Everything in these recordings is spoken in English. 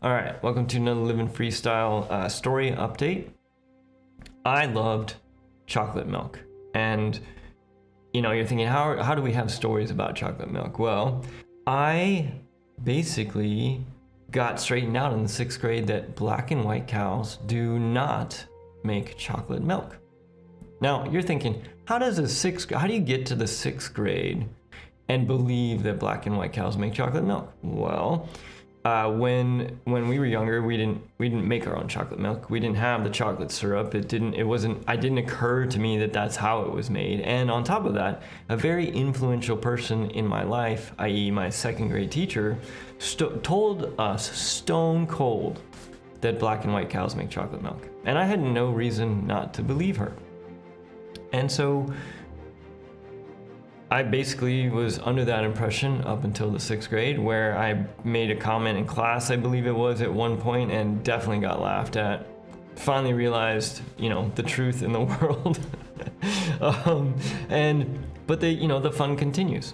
All right, welcome to another Living Freestyle story update. I loved chocolate milk, and you're thinking, how do we have stories about chocolate milk? Well, I basically got straightened out in the 6th grade that black and white cows do not make chocolate milk. Now you're thinking, how do you get to the 6th grade and believe that black and white cows make chocolate milk? Well, when we were younger, we didn't make our own chocolate milk. We didn't have the chocolate syrup. It didn't occur to me that that's how it was made. And on top of that, a very influential person in my life, i.e. my 2nd grade teacher, told us stone cold that black and white cows make chocolate milk. And I had no reason not to believe her. And so I basically was under that impression up until the 6th grade, where I made a comment in class, I believe it was, at one point, and definitely got laughed at. Finally realized, the truth in the world. But the fun continues.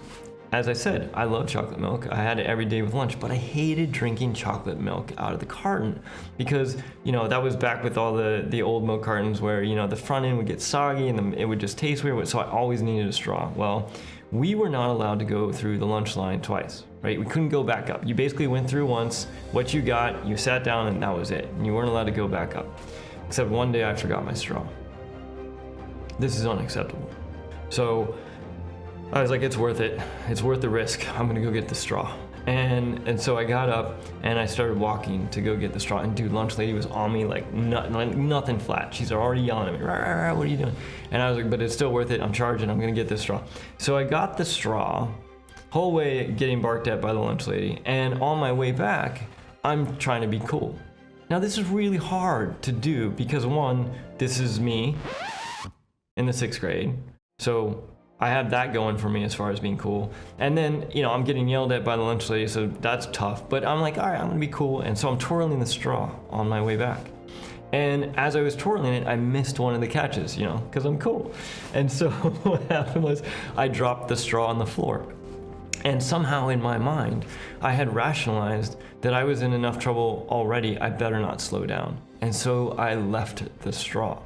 As I said, I love chocolate milk. I had it every day with lunch, but I hated drinking chocolate milk out of the carton because, that was back with all the old milk cartons where, the front end would get soggy and it would just taste weird. So I always needed a straw. Well, we were not allowed to go through the lunch line twice, right? We couldn't go back up. You basically went through once, what you got, you sat down, and that was it. And you weren't allowed to go back up. Except one day I forgot my straw. This is unacceptable. So I was like, it's worth it. It's worth the risk. I'm gonna go get the straw. And so I got up and I started walking to go get the straw. And dude, lunch lady was on me like nothing flat. She's already yelling at me, rah, rah, rah, what are you doing? And I was like, but it's still worth it. I'm charging. I'm gonna get this straw. So I got the straw, whole way getting barked at by the lunch lady. And on my way back, I'm trying to be cool. Now this is really hard to do because one, this is me in the 6th grade. So I have that going for me as far as being cool. And then, I'm getting yelled at by the lunch lady, so that's tough. But I'm like, all right, I'm gonna be cool. And so I'm twirling the straw on my way back. And as I was twirling it, I missed one of the catches, because I'm cool. And so what happened was I dropped the straw on the floor. And somehow in my mind, I had rationalized that I was in enough trouble already, I better not slow down. And so I left the straw.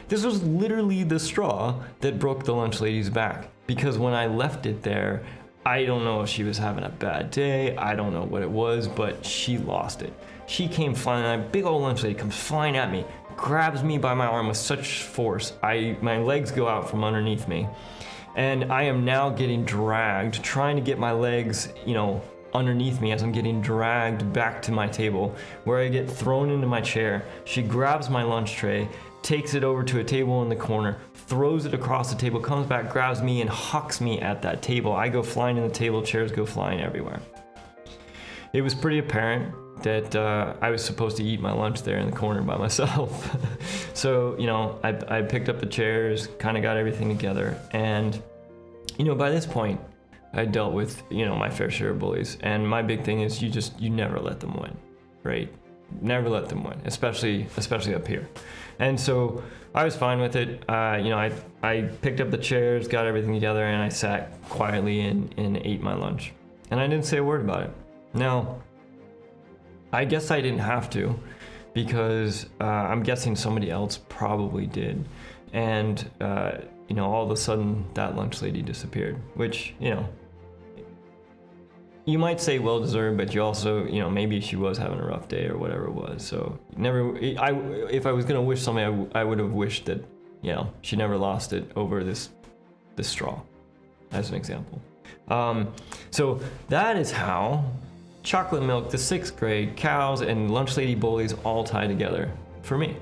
This was literally the straw that broke the lunch lady's back, because when I left it there, I don't know if she was having a bad day, I don't know what it was, but she lost it. She came flying, and a big old lunch lady comes flying at me, grabs me by my arm with such force, my legs go out from underneath me, and I am now getting dragged, trying to get my legs, underneath me as I'm getting dragged back to my table, where I get thrown into my chair. She grabs my lunch tray, takes it over to a table in the corner, throws it across the table, comes back, grabs me, and hucks me at that table. I go flying in the table, chairs go flying everywhere. It was pretty apparent that I was supposed to eat my lunch there in the corner by myself. So, I picked up the chairs, kind of got everything together, and, by this point, I dealt with, my fair share of bullies. And my big thing is you never let them win, right? Never let them win, especially up here. And so I was fine with it. I picked up the chairs, got everything together, and I sat quietly and ate my lunch. And I didn't say a word about it. Now, I guess I didn't have to, because I'm guessing somebody else probably did. And, all of a sudden that lunch lady disappeared, which, you might say well-deserved, but you also, maybe she was having a rough day or whatever it was. So if I was going to wish something, I would have wished that, she never lost it over this straw, as an example. So that is how chocolate milk, the 6th grade, cows, and lunch lady bullies all tie together for me.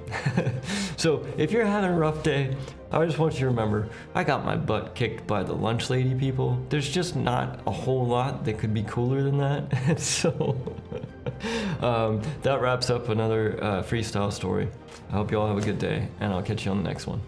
So if you're having a rough day, I just want you to remember, I got my butt kicked by the lunch lady people. There's just not a whole lot that could be cooler than that. So that wraps up another freestyle story. I hope you all have a good day, and I'll catch you on the next one.